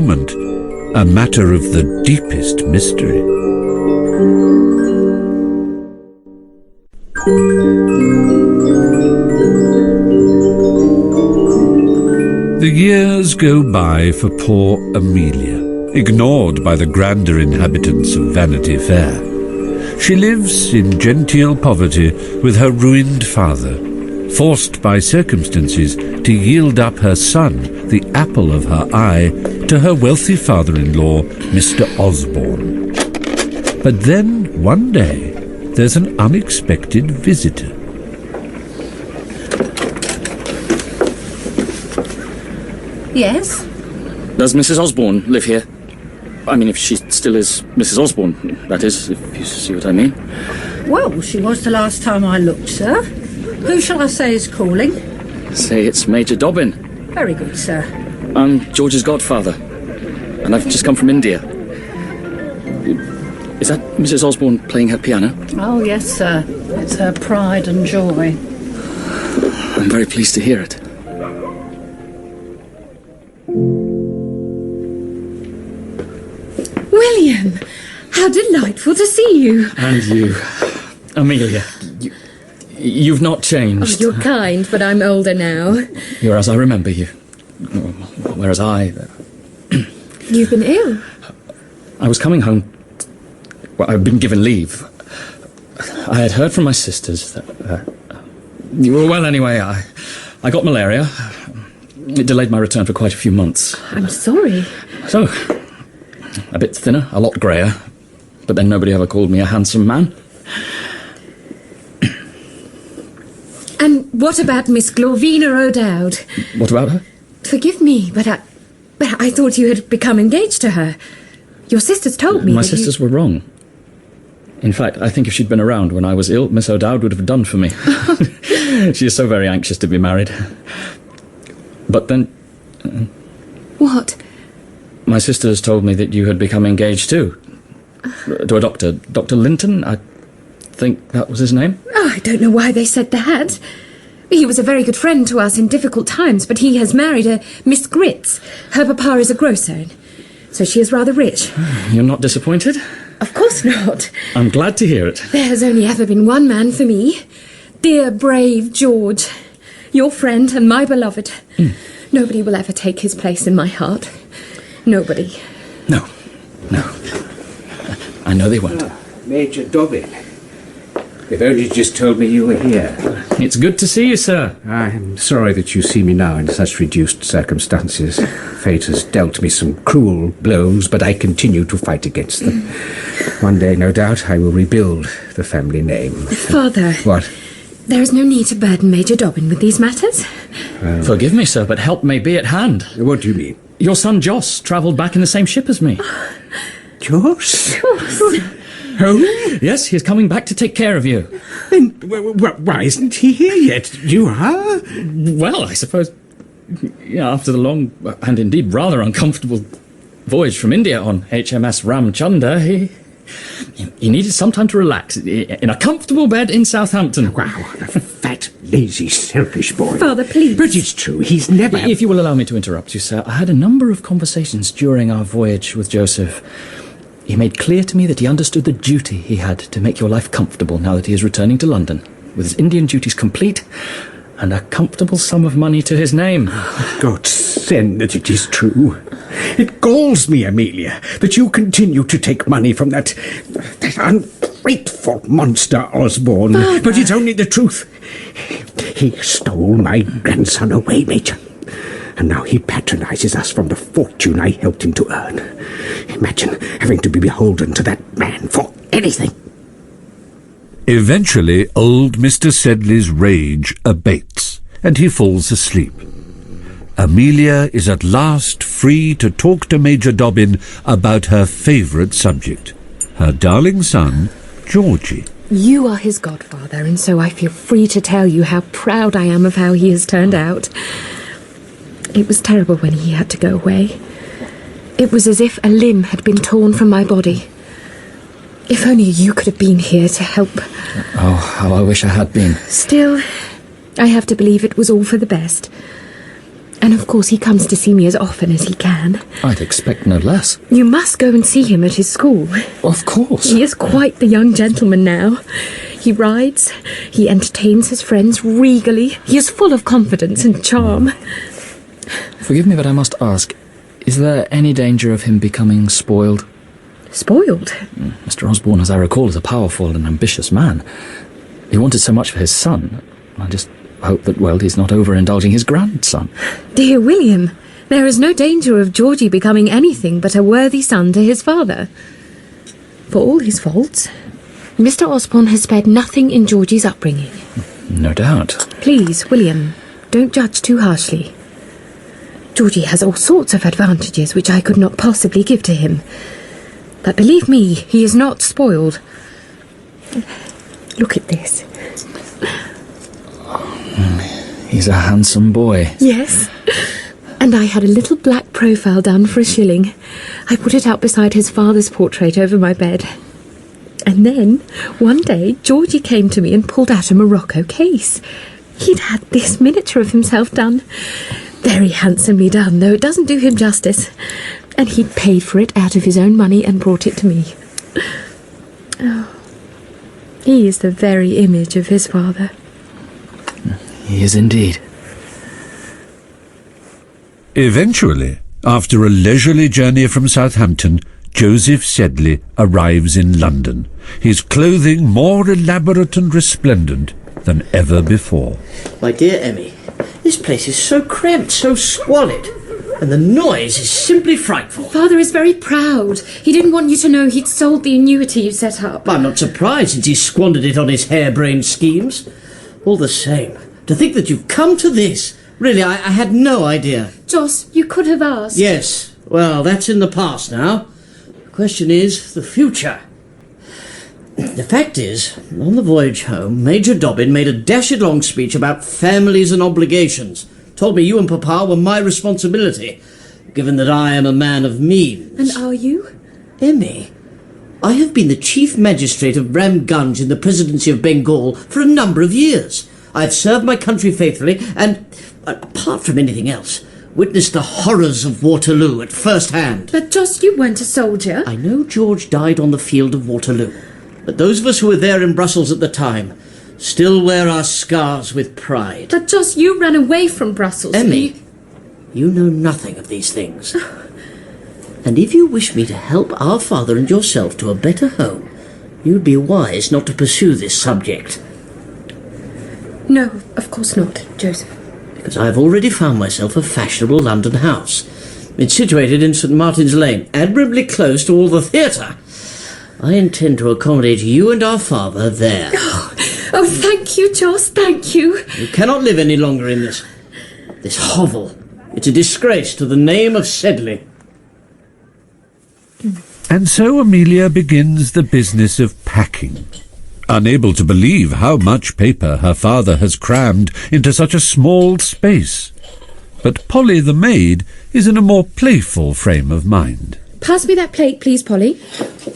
moment a matter of the deepest mystery. The years go by for poor Amelia, ignored by the grander inhabitants of Vanity Fair. She lives in genteel poverty with her ruined father, forced by circumstances to yield up her son, the apple of her eye, to her wealthy father-in-law, Mr. Osborne. But then, one day, there's an unexpected visitor. Yes? Does Mrs. Osborne live here? I mean, if she still is Mrs. Osborne, that is, if you see what I mean. Well, she was the last time I looked, sir. Who shall I say is calling? Say it's Major Dobbin. Very good, sir. I'm George's godfather, and I've just come from India. Is that Mrs. Osborne playing her piano? Oh, yes, sir. It's her pride and joy. I'm very pleased to hear it. William, how delightful to see you. And you, Amelia, you've not changed. Oh, you're kind, but I'm older now. You're as I remember you. Whereas I... You've been ill? I was coming home. Well, I've been given leave. I had heard from my sisters that... well, anyway, I got malaria. It delayed my return for quite a few months. I'm sorry. So, a bit thinner, a lot greyer. But then nobody ever called me a handsome man. And what about Miss Glorvina O'Dowd? What about her? Forgive me, but I thought you had become engaged to her. Your sisters told me My sisters were wrong. In fact, I think if she'd been around when I was ill, Miss O'Dowd would have done for me. She is so very anxious to be married. But then... What? My sisters told me that you had become engaged too. To a doctor. Dr. Linton, I think that was his name. Oh, I don't know why they said that. He was a very good friend to us in difficult times, but he has married a Miss Grits. Her papa is a grocer, so she is rather rich. You're not disappointed? Of course not. I'm glad to hear it. There has only ever been one man for me. Dear, brave George. Your friend and my beloved. Nobody will ever take his place in my heart. Nobody. No. I know they won't. Major Dobbin. They've only just told me you were here. It's good to see you, sir. I'm sorry that you see me now in such reduced circumstances. Fate has dealt me some cruel blows, but I continue to fight against them. One day, no doubt, I will rebuild the family name. Father. What? There is no need to burden Major Dobbin with these matters. Forgive me, sir, but help may be at hand. What do you mean? Your son Joss travelled back in the same ship as me. Joss? Oh? Yes, he's coming back to take care of you. Then why isn't he here yet? You are? Well, I suppose... Yeah, after the long and indeed rather uncomfortable voyage from India on HMS Ramchunder, he needed some time to relax in a comfortable bed in Southampton. Wow, the fat, lazy, selfish boy. Father, please. But it's true, he's never... If you will allow me to interrupt you, sir, I had a number of conversations during our voyage with Joseph. He made clear to me that he understood the duty he had to make your life comfortable now that he is returning to London, with his Indian duties complete and a comfortable sum of money to his name. God send that it is true. It galls me, Amelia, that you continue to take money from that ungrateful monster Osborne. Father. But it's only the truth. He stole my grandson away, Major. And now he patronises us from the fortune I helped him to earn. Imagine having to be beholden to that man for anything. Eventually, old Mr. Sedley's rage abates, and he falls asleep. Amelia is at last free to talk to Major Dobbin about her favourite subject, her darling son, Georgie. You are his godfather, and so I feel free to tell you how proud I am of how he has turned out. It was terrible when he had to go away. It was as if a limb had been torn from my body. If only you could have been here to help. Oh, how I wish I had been. Still, I have to believe it was all for the best. And of course he comes to see me as often as he can. I'd expect no less. You must go and see him at his school. Of course. He is quite the young gentleman now. He rides, he entertains his friends regally. He is full of confidence and charm. Forgive me, but I must ask, is there any danger of him becoming spoiled? Spoiled? Mr. Osborne, as I recall, is a powerful and ambitious man. He wanted so much for his son. I just hope that, well, he's not overindulging his grandson. Dear William, there is no danger of Georgie becoming anything but a worthy son to his father. For all his faults, Mr. Osborne has spared nothing in Georgie's upbringing. No doubt. Please, William, don't judge too harshly. Georgie has all sorts of advantages which I could not possibly give to him. But believe me, he is not spoiled. Look at this. He's a handsome boy. Yes. And I had a little black profile done for £1. I put it out beside his father's portrait over my bed. And then, one day, Georgie came to me and pulled out a Morocco case. He'd had this miniature of himself done. Very handsomely done, though it doesn't do him justice. And he'd paid for it out of his own money and brought it to me. Oh, he is the very image of his father. He is indeed. Eventually, after a leisurely journey from Southampton, Joseph Sedley arrives in London, his clothing more elaborate and resplendent than ever before. My dear Emmy, this place is so cramped, so squalid, and the noise is simply frightful. Father is very proud. He didn't want you to know he'd sold the annuity you set up. I'm not surprised since he squandered it on his harebrained schemes. All the same, to think that you've come to this. Really, I had no idea. Joss, you could have asked. Yes, well, that's in the past now. The question is the future. The fact is, on the voyage home, Major Dobbin made a dashed long speech about families and obligations. Told me you and Papa were my responsibility, given that I am a man of means. And are you? Emmy, I have been the Chief Magistrate of Ramgunj in the Presidency of Bengal for a number of years. I have served my country faithfully and, apart from anything else, witnessed the horrors of Waterloo at first hand. But Joss, you weren't a soldier. I know George died on the field of Waterloo, but those of us who were there in Brussels at the time still wear our scars with pride. But Joss, you ran away from Brussels. Emmy, you know nothing of these things. And if you wish me to help our father and yourself to a better home, you'd be wise not to pursue this subject. No, of course not, Joseph. Because I have already found myself a fashionable London house. It's situated in St. Martin's Lane, admirably close to all the theatre. I intend to accommodate you and our father there. Oh, thank you, Joss, thank you. You cannot live any longer in this hovel. It's a disgrace to the name of Sedley. And so Amelia begins the business of packing, unable to believe how much paper her father has crammed into such a small space. But Polly the maid is in a more playful frame of mind. Pass me that plate, please, Polly.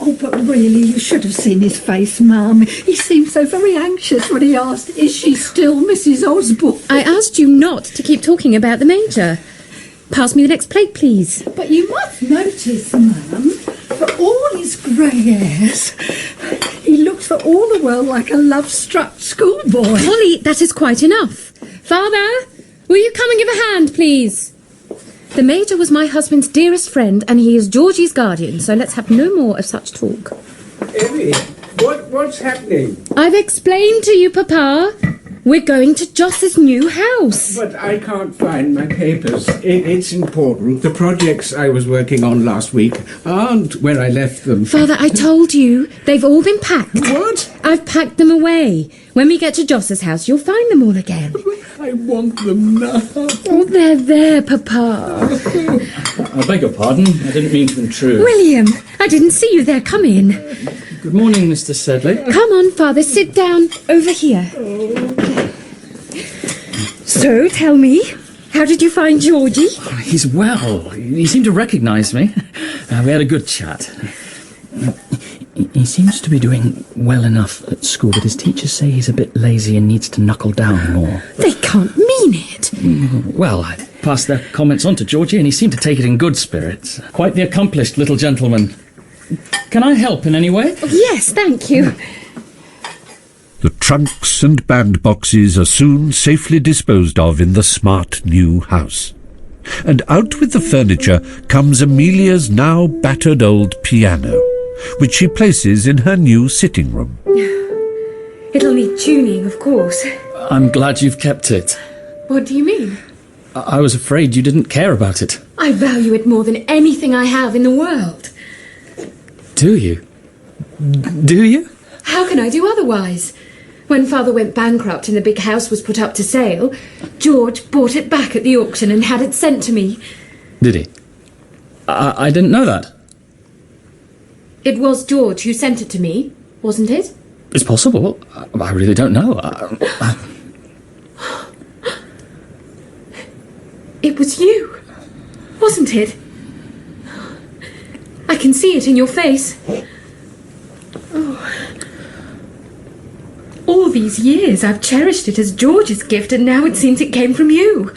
Oh, but really, you should have seen his face, Mum. He seemed so very anxious when he asked, is she still Mrs. Osborne? I asked you not to keep talking about the Major. Pass me the next plate, please. But you must notice, Mum, for all his grey hairs, he looks for all the world like a love-struck schoolboy. Polly, that is quite enough. Father, will you come and give a hand, please? The Major was my husband's dearest friend, and he is Georgie's guardian, so let's have no more of such talk. Emmy, what's happening? I've explained to you, Papa. We're going to Joss's new house. But I can't find my papers. It's important. The projects I was working on last week aren't where I left them. Father, I told you. They've all been packed. What? I've packed them away. When we get to Joss's house, you'll find them all again. I want them now. Oh, they're there, Papa. I beg your pardon. I didn't mean to intrude. William, I didn't see you there. Come in. Good morning, Mr. Sedley. Come on, Father. Sit down over here. So, tell me, how did you find Georgie? He's well. He seemed to recognise me. We had a good chat. He seems to be doing well enough at school, but his teachers say he's a bit lazy and needs to knuckle down more. They can't mean it. Well, passed their comments on to Georgie, and he seemed to take it in good spirits. Quite the accomplished little gentleman. Can I help in any way? Yes, thank you. The trunks and bandboxes are soon safely disposed of in the smart new house. And out with the furniture comes Amelia's now battered old piano, which she places in her new sitting room. It'll need tuning, of course. I'm glad you've kept it. What do you mean? I was afraid you didn't care about it. I value it more than anything I have in the world. Do you? Do you? How can I do otherwise? When Father went bankrupt and the big house was put up to sale, George bought it back at the auction and had it sent to me. Did he? I didn't know that. It was George who sent it to me, wasn't it? It's possible. I really don't know. It was you, wasn't it? I can see it in your face. Oh. All these years I've cherished it as George's gift, and now it seems it came from you.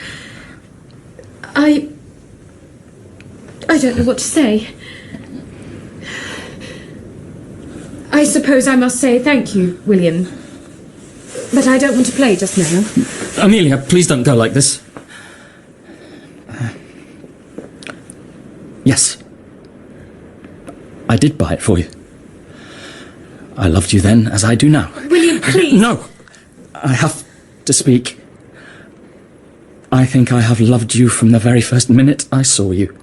I don't know what to say. I suppose I must say thank you, William. But I don't want to play just now. Amelia, please don't go like this. Yes. I did buy it for you. I loved you then as I do now. William, please. No! I have to speak. I think I have loved you from the very first minute I saw you.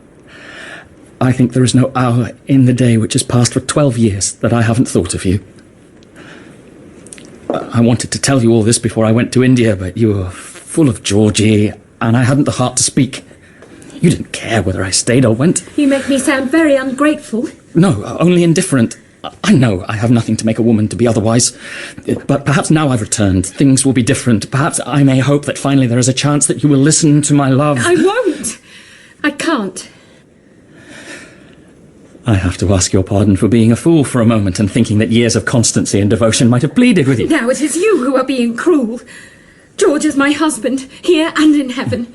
I think there is no hour in the day which has passed for 12 years that I haven't thought of you. I wanted to tell you all this before I went to India, but you were full of Georgie, and I hadn't the heart to speak. You didn't care whether I stayed or went. You make me sound very ungrateful. No, only indifferent. I know I have nothing to make a woman to be otherwise, but perhaps now I've returned, things will be different. Perhaps I may hope that finally there is a chance that you will listen to my love. I won't. I can't. I have to ask your pardon for being a fool for a moment and thinking that years of constancy and devotion might have pleaded with you. Now it is you who are being cruel. George is my husband, here and in heaven.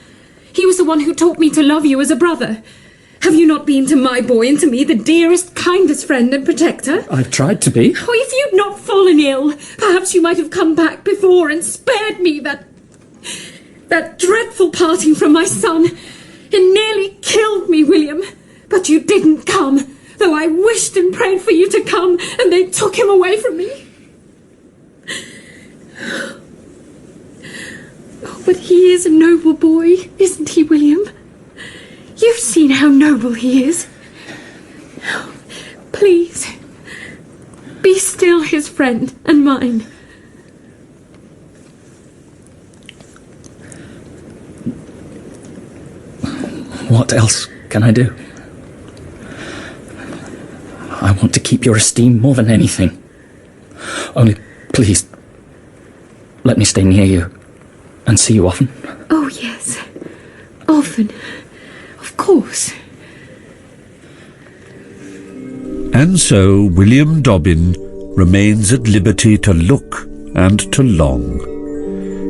He was the one who taught me to love you as a brother. Have you not been to my boy and to me the dearest, kindest friend and protector? I've tried to be. Oh, if you'd not fallen ill, perhaps you might have come back before and spared me that dreadful parting from my son. It nearly killed me, William. But you didn't come, though I wished and prayed for you to come, and they took him away from me. Oh, but he is a noble boy, isn't he, William? You've seen how noble he is. Please, be still his friend and mine. What else can I do? I want to keep your esteem more than anything. Only, please, let me stay near you and see you often. Oh, yes. Often. Of course. And so William Dobbin remains at liberty to look and to long,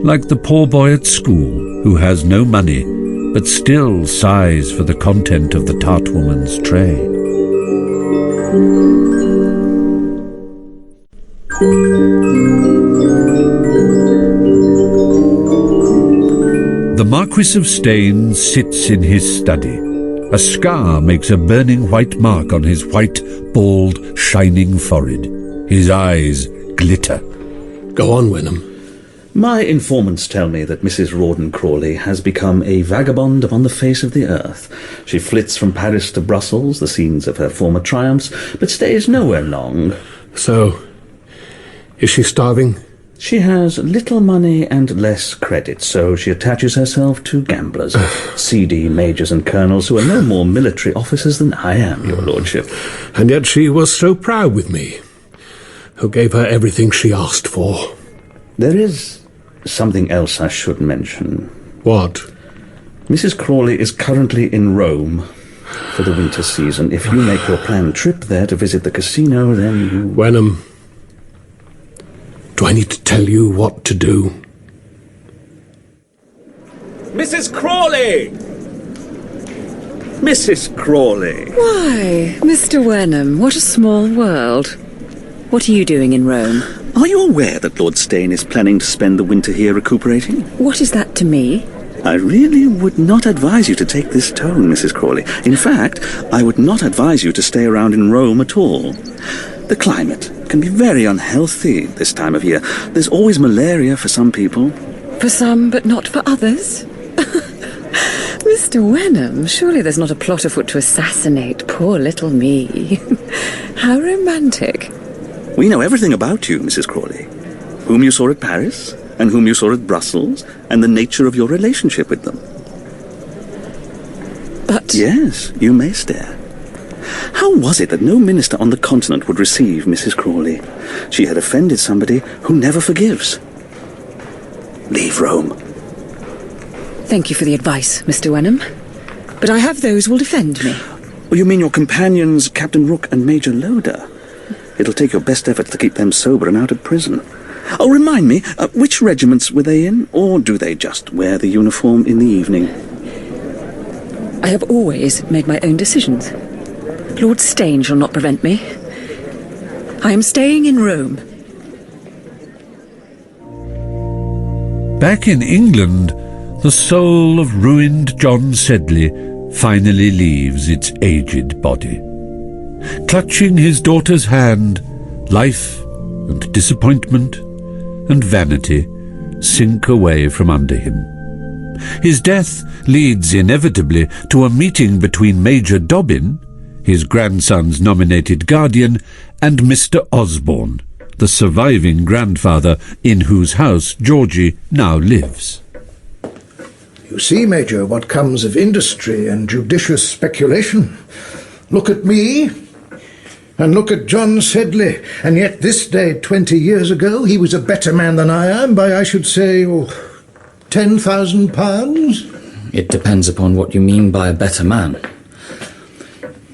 like the poor boy at school who has no money but still sighs for the content of the tart woman's tray. The Marquis of Staines sits in his study. A scar makes a burning white mark on his white, bald, shining forehead. His eyes glitter. Go on, Wenham. My informants tell me that Mrs. Rawdon Crawley has become a vagabond upon the face of the earth. She flits from Paris to Brussels, the scenes of her former triumphs, but stays nowhere long. So, is she starving? She has little money and less credit, so she attaches herself to gamblers, seedy majors and colonels who are no more military officers than I am, your lordship. And yet she was so proud with me, who gave her everything she asked for. There is something else I should mention. What? Mrs. Crawley is currently in Rome for the winter season. If you make your planned trip there to visit the casino, then you... Wenham, do I need to tell you what to do? Mrs. Crawley! Mrs. Crawley. Why, Mr. Wenham, what a small world. What are you doing in Rome? Are you aware that Lord Steyne is planning to spend the winter here recuperating? What is that to me? I really would not advise you to take this tone, Mrs. Crawley. In fact, I would not advise you to stay around in Rome at all. The climate can be very unhealthy this time of year. There's always malaria for some people. For some, but not for others? Mr. Wenham, surely there's not a plot afoot to assassinate poor little me. How romantic. We know everything about you, Mrs. Crawley. Whom you saw at Paris, and whom you saw at Brussels, and the nature of your relationship with them. But... Yes, you may stare. How was it that no minister on the continent would receive Mrs. Crawley? She had offended somebody who never forgives. Leave Rome. Thank you for the advice, Mr. Wenham. But I have those who will defend me. Oh, you mean your companions, Captain Rook and Major Loder? It'll take your best efforts to keep them sober and out of prison. Oh, remind me, which regiments were they in? Or do they just wear the uniform in the evening? I have always made my own decisions. Lord Steyne shall not prevent me. I am staying in Rome. Back in England, the soul of ruined John Sedley finally leaves its aged body. Clutching his daughter's hand, life and disappointment and vanity sink away from under him. His death leads inevitably to a meeting between Major Dobbin, his grandson's nominated guardian, and Mr. Osborne, the surviving grandfather in whose house Georgie now lives. You see, Major, what comes of industry and judicious speculation. Look at me, and look at John Sedley, and yet this day 20 years ago he was a better man than I am by, I should say, £10,000? It depends upon what you mean by a better man.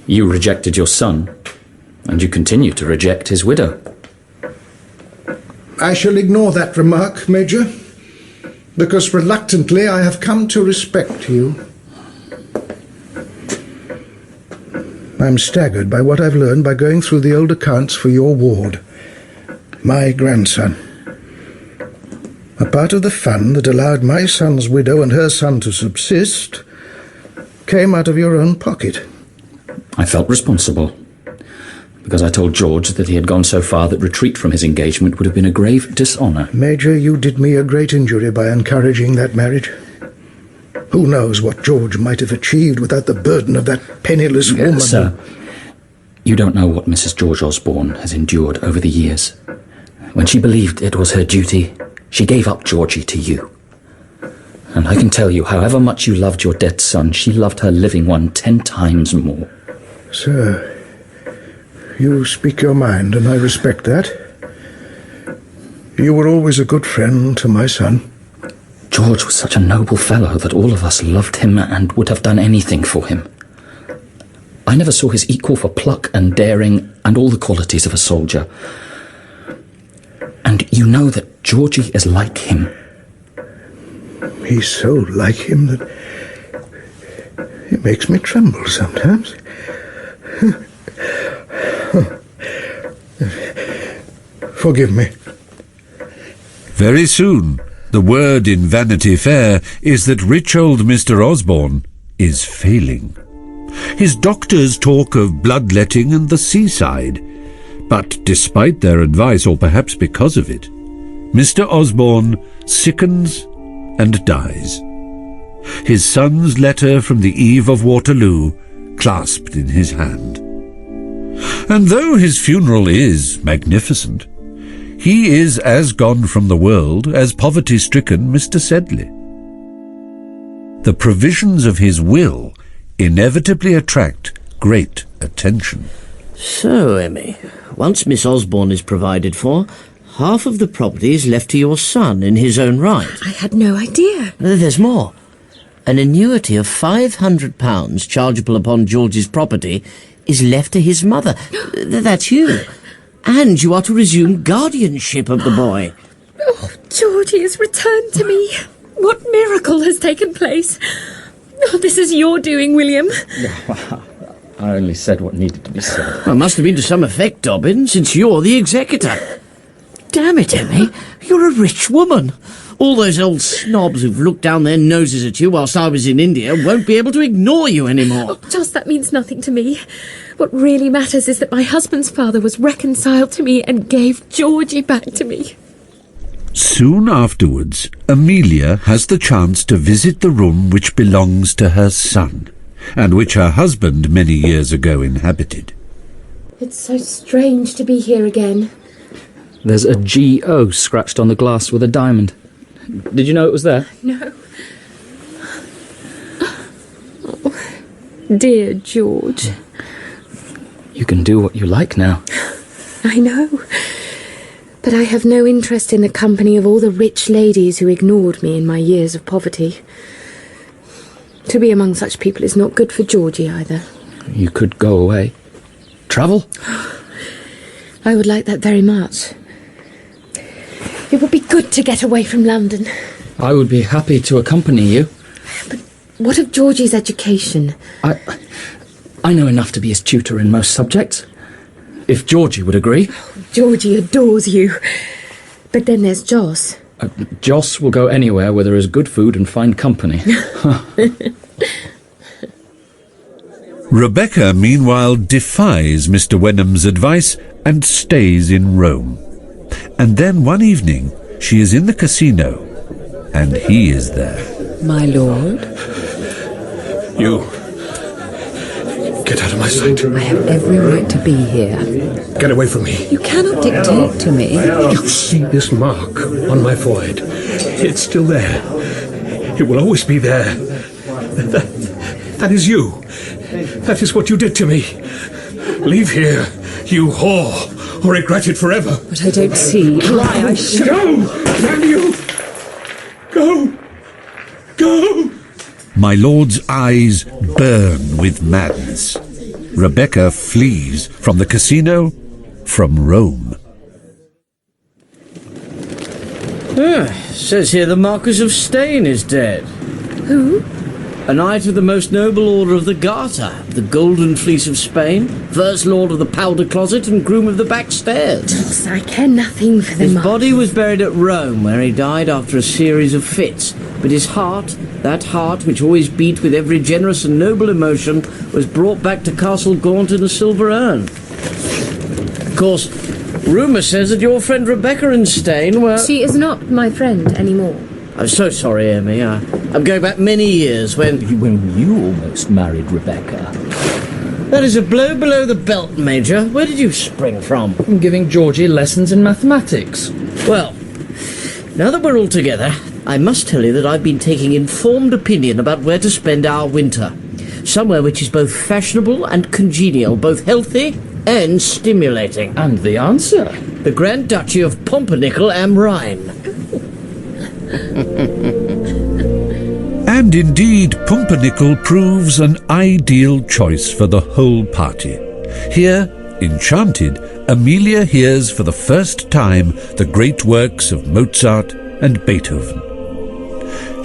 You rejected your son, and you continue to reject his widow. I shall ignore that remark, Major, because reluctantly I have come to respect you. I'm staggered by what I've learned by going through the old accounts for your ward, my grandson. A part of the fund that allowed my son's widow and her son to subsist came out of your own pocket. I felt responsible, because I told George that he had gone so far that retreat from his engagement would have been a grave dishonour. Major, you did me a great injury by encouraging that marriage. Who knows what George might have achieved without the burden of that penniless woman? Sir, you don't know what Mrs. George Osborne has endured over the years. When she believed it was her duty, she gave up Georgie to you. And I can tell you, however much you loved your dead son, she loved her living one 10 times more. Sir, you speak your mind, and I respect that. You were always a good friend to my son. George was such a noble fellow that all of us loved him and would have done anything for him. I never saw his equal for pluck and daring and all the qualities of a soldier. And you know that Georgie is like him. He's so like him that it makes me tremble sometimes. Forgive me. Very soon, the word in Vanity Fair is that rich old Mr. Osborne is failing. His doctors talk of bloodletting and the seaside, but despite their advice, or perhaps because of it, Mr. Osborne sickens and dies. His son's letter from the eve of Waterloo clasped in his hand. And though his funeral is magnificent, he is as gone from the world as poverty-stricken Mr. Sedley. The provisions of his will inevitably attract great attention. So, Emmy, once Miss Osborne is provided for, half of the property is left to your son in his own right. I had no idea. There's more. An annuity of £500 chargeable upon George's property is left to his mother. That's you. And you are to resume guardianship of the boy. Oh, Georgie has returned to me. What miracle has taken place? Oh, this is your doing, William. I only said what needed to be said. Well, it must have been to some effect, Dobbin, since you're the executor. Damn it, Emmy, you're a rich woman. All those old snobs who've looked down their noses at you whilst I was in India won't be able to ignore you anymore. Oh, Jos, that means nothing to me. What really matters is that my husband's father was reconciled to me and gave Georgie back to me. Soon afterwards, Amelia has the chance to visit the room which belongs to her son, and which her husband many years ago inhabited. It's so strange to be here again. There's a G.O. scratched on the glass with a diamond. Did you know it was there? No. Oh, dear George. You can do what you like now. I know. But I have no interest in the company of all the rich ladies who ignored me in my years of poverty. To be among such people is not good for Georgie either. You could go away. Travel? I would like that very much. It would be good to get away from London. I would be happy to accompany you. But what of Georgie's education? I know enough to be his tutor in most subjects. If Georgie would agree. Georgie adores you. But then there's Jos. Jos will go anywhere where there is good food and fine company. Rebecca, meanwhile, defies Mr. Wenham's advice and stays in Rome. And then one evening, she is in the casino, and he is there. My lord? You. Get out of my sight. I have every right to be here. Get away from me. You cannot dictate to me. You see this mark on my forehead? It's still there. It will always be there. That is you. That is what you did to me. Leave here, you whore, or regret it forever. But I don't see why I should... Go! Damn you! Go! Go! My lord's eyes burn with madness. Rebecca flees from the casino, from Rome. Says here the Marquis of Steyne is dead. Who? A knight of the most noble order of the Garter, the Golden Fleece of Spain, first lord of the Powder Closet and groom of the back stairs. Jos, I care nothing for the His body was buried at Rome, where he died after a series of fits. But his heart, that heart which always beat with every generous and noble emotion, was brought back to Castle Gaunt in a silver urn. Of course, rumour says that your friend Rebecca and Steyne were... She is not my friend anymore. I'm so sorry, Emmy. I'm going back many years when you almost married Rebecca. That is a blow below the belt, Major. Where did you spring from? I'm giving Georgie lessons in mathematics. Well, now that we're all together, I must tell you that I've been taking informed opinion about where to spend our winter. Somewhere which is both fashionable and congenial, both healthy and stimulating. And the answer? The Grand Duchy of Pumpernickel am Rhine. And indeed, Pumpernickel proves an ideal choice for the whole party. Here, enchanted, Amelia hears for the first time the great works of Mozart and Beethoven.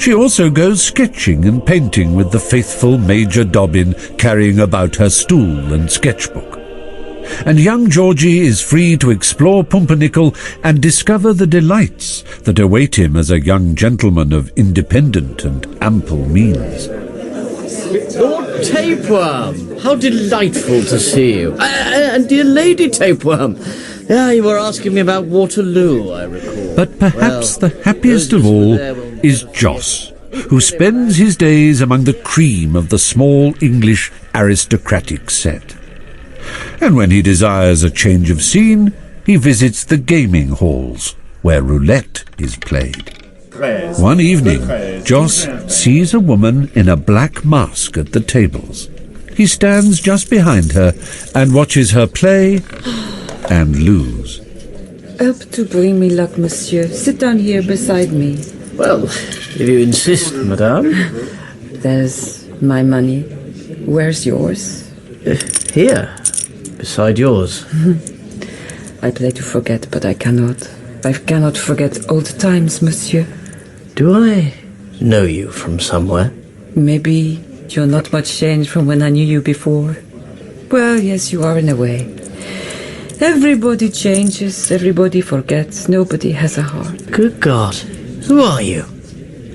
She also goes sketching and painting with the faithful Major Dobbin carrying about her stool and sketchbook. And young Georgie is free to explore Pumpernickel and discover the delights that await him as a young gentleman of independent and ample means. Lord Tapeworm, how delightful to see you. And dear Lady Tapeworm. Yeah, you were asking me about Waterloo, I recall. But perhaps the happiest of all is Jos, who spends his days among the cream of the small English aristocratic set. And when he desires a change of scene, he visits the gaming halls, where roulette is played. One evening, Jos sees a woman in a black mask at the tables. He stands just behind her and watches her play and lose. Help to bring me luck, monsieur. Sit down here beside me. Well, if you insist, madame. There's my money. Where's yours? Here, beside yours. I play to forget, but I cannot. I cannot forget old times, monsieur. Do I know you from somewhere? Maybe you're not much changed from when I knew you before. Well, yes, you are in a way. Everybody changes, everybody forgets, nobody has a heart. Good God. Who are you?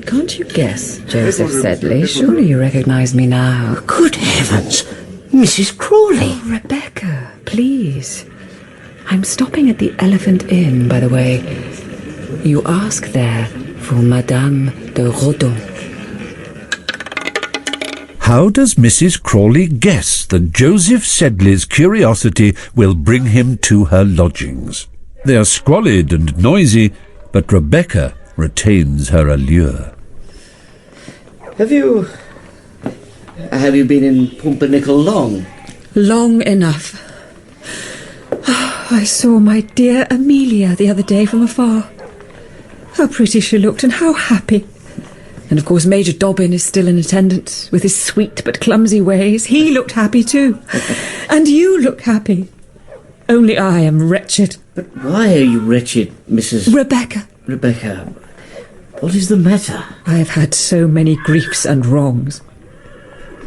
Can't you guess, Joseph Sedley? Surely you recognize me now. Good heavens. Mrs. Crawley. Oh, Rebecca, please. I'm stopping at the Elephant Inn, by the way. You ask there for Madame de Rodon. How does Mrs. Crawley guess that Joseph Sedley's curiosity will bring him to her lodgings? They are squalid and noisy, but Rebecca retains her allure. Have you been in Pumpernickel long? Long enough. I saw my dear Amelia the other day from afar. How pretty she looked and how happy. And of course Major Dobbin is still in attendance, with his sweet but clumsy ways. He looked happy too. And you look happy. Only I am wretched. But why are you wretched, Mrs. Rebecca. Rebecca, what is the matter? I have had so many griefs and wrongs.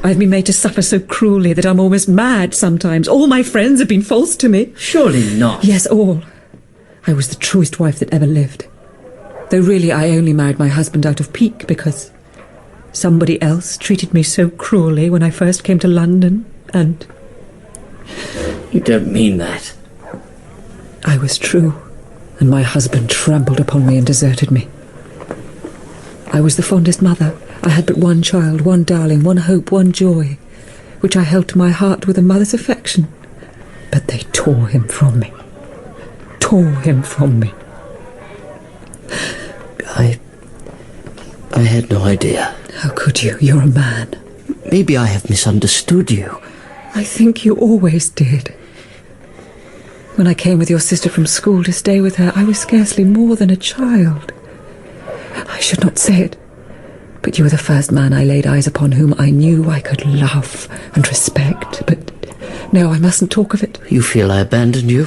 I've been made to suffer so cruelly that I'm almost mad sometimes. All my friends have been false to me. Surely not. Yes, all. I was the truest wife that ever lived. Though really I only married my husband out of pique because somebody else treated me so cruelly when I first came to London, and... You don't mean that. I was true, and my husband trampled upon me and deserted me. I was the fondest mother. I had but one child, one darling, one hope, one joy, which I held to my heart with a mother's affection. But they tore him from me. Tore him from me. I had no idea. How could you? You're a man. Maybe I have misunderstood you. I think you always did. When I came with your sister from school to stay with her, I was scarcely more than a child. I should not say it, but you were the first man I laid eyes upon whom I knew I could love and respect. But no, I mustn't talk of it. You feel I abandoned you?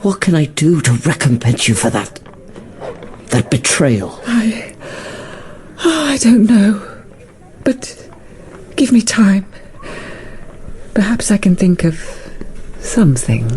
What can I do to recompense you for that betrayal? I don't know. But give me time. Perhaps I can think of something.